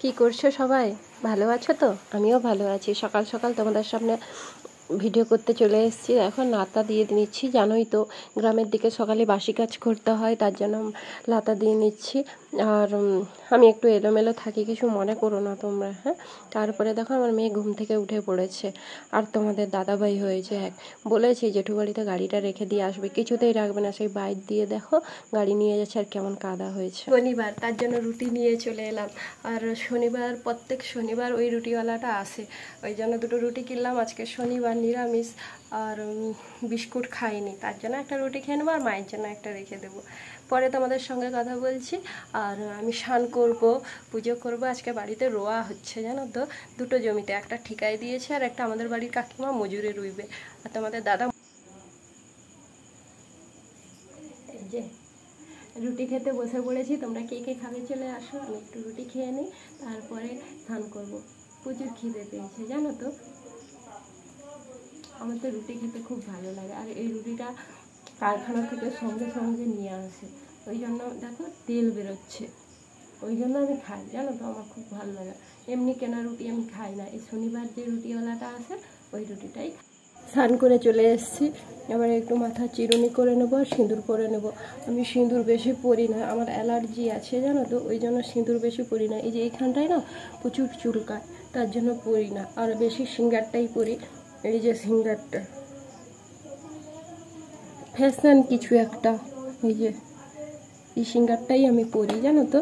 কি করছো সবাই? ভালো আছো তো? আমিও ভালো আছি। সকাল সকাল তোমাদের সামনে ভিডিও করতে চলে এসেছি। এখন লাতা দিয়ে নিচ্ছি। জানোই তো গ্রামের দিকে সকালে বাসি কাজ করতে হয়, তার জন্য লাতা দিয়ে নিচ্ছি। আর আমি একটু এলোমেলো থাকি, কিছু মনে করো না তোমরা, হ্যাঁ। তারপরে দেখো আমার মেয়ে ঘুম থেকে উঠে পড়েছে, আর তোমাদের দাদাভাই হয়েছে এক। বলেছি জেঠু বাড়িতে গাড়িটা রেখে দিয়ে আসবে, কিছুতেই রাখবে না। সেই বাইক দিয়ে দেখো গাড়ি নিয়ে যাচ্ছে, আর কেমন কাদা হয়েছে। শনিবার, তার জন্য রুটি নিয়ে চলে এলাম। আর শনিবার, প্রত্যেক শনিবার ওই রুটিওয়ালাটা আসে, ওই জন্য দুটো রুটি কিনলাম। আজকে শনিবার, নিরামিষ, আর বিস্কুট খাইনি, তার জন্য একটা রুটি খেয়ে নেবো, আর মায়ের জন্য একটা রেখে দেবো। পরে তোমাদের সঙ্গে কথা বলছি। আর আমি স্নান করব, পুজো করব। আজকে বাড়িতে রোয়া হচ্ছে, জানো তো, দুটো জমিতে, একটা ঠিকায় দিয়েছে আর একটা আমাদের বাড়ির কাকিমা মজুরে রুইবে। আর তোমাদের দাদা এই যে রুটি খেতে বসে পড়েছি। তোমরা কে কে খাবে চলে আসো, আমি একটু রুটি খেয়ে নিই, তারপরে স্নান করব। প্রচুর খিদে পেয়েছে, জানো তো। আমার তো রুটি খেতে খুব ভালো লাগে, আর এই রুটিটা কারখানা থেকে সঙ্গে সঙ্গে নিয়ে আসে, ওই জন্য দেখো তেল বেরোচ্ছে, ওই জন্য আমি খাই, জানো তো। আমার খুব ভালো লাগে। এমনি কেনা রুটি আমি খাই না, এই শনিবার যে রুটিওয়ালাটা আসে ওই রুটিটাই। স্নান করে চলে এসেছি, এবার একটু মাথা চিরুনি করে নেবো, সিঁদুর পরে নেব। আমি সিঁদুর বেশি পরি না, আমার অ্যালার্জি আছে, জানো তো, ওই জন্য সিঁদুর বেশি পরি না। এই যে এইখানটায় না প্রচুর চুলকায়, তার জন্য পরি না। আর বেশি সিঙ্গারটাই পরি, এই যে সিঙ্গারটা, ফ্যাশন কিছু একটা, এই যে এই সিঙ্গারটাই আমি পরি, জানো তো।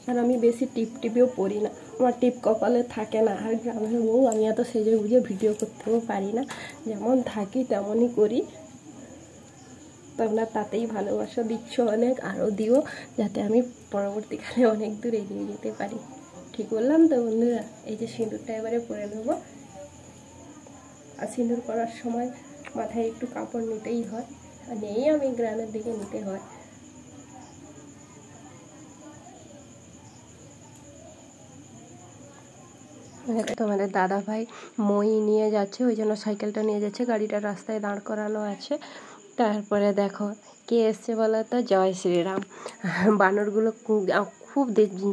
আর আমি বেশি টিপেও পরি না, আমার টিপ কপালে থাকে না। আর গ্রামের বউ, আমি এত সেজে গুজে ভিডিও করতেও পারি না, যেমন থাকি তেমনই করি। তোমরা তাতেই ভালোবাসা দিচ্ছ অনেক, আরও দিও, যাতে আমি পরবর্তীকালে অনেক দূর এগিয়ে যেতে পারি। ঠিক বললাম তো বন্ধুরা? এই যে সিঁদুরটা এবারে পরে নেবো। আর সিঁদুর পরার সময় মাথায় একটু কাপড় নিতেই হয়, আর নেই আমি গ্রামের দিকে নিতে হয়। তোমাদের দাদা ভাই মই নিয়ে যাচ্ছে, ওই জন্য সাইকেলটা নিয়ে যাচ্ছে, গাড়িটা রাস্তায় দাঁড় করানো আছে। তারপরে দেখো কে এসছে বলো তো? জয় শ্রীরাম। বানরগুলো খুব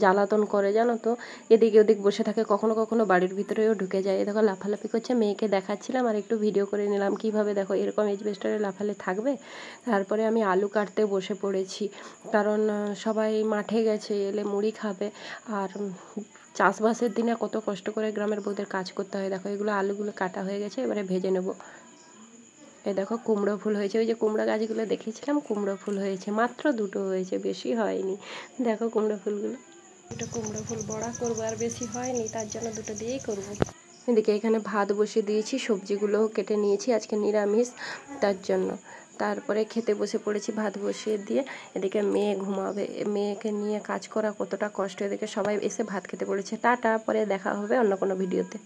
জ্বালাতন করে, জানো তো। এদিকে ওদিক বসে থাকে, কখনো কখনো বাড়ির ভিতরেও ঢুকে যায়। দেখো লাফালাফি করছে, মেয়েকে দেখাচ্ছিলাম আর একটু ভিডিও করে নিলাম কীভাবে, দেখো এরকম এজবেস্টারে লাফালে থাকবে। তারপরে আমি আলু কাটতে বসে পড়েছি, কারণ সবাই মাঠে গেছে, এলে মুড়ি খাবে। আর চাষবাসের দিনে কত কষ্ট করে গ্রামের বউদের কাজ করতে হয়। দেখো এগুলো আলুগুলো কাটা হয়ে গেছে, এবারে ভেজে নেব। এই দেখো কুমড়ো ফুল হয়েছে, ওই যে কুমড়ো গাছগুলো দেখেছিলাম, কুমড়ো ফুল হয়েছে, মাত্র দুটো হয়েছে, বেশি হয়নি। দেখো কুমড়ো ফুলগুলো, দুটো কুমড়ো ফুল বড়া করবো, আর বেশি হয়নি, তার জন্য দুটো দিয়েই করব। এদিকে এখানে ভাত বসিয়ে দিয়েছি, সবজিগুলোও কেটে নিয়েছি, আজকে নিরামিষ, তার জন্য। তারপরে খেতে বসে পড়েছি ভাত বসিয়ে দিয়ে। এদিকে মেয়ে ঘুমাবে, মেয়েকে নিয়ে কাজ করা কতটা কষ্ট। এদিকে সবাই এসে ভাত খেতে পড়েছে। টাটা, পরে দেখা হবে অন্য কোনো ভিডিওতে।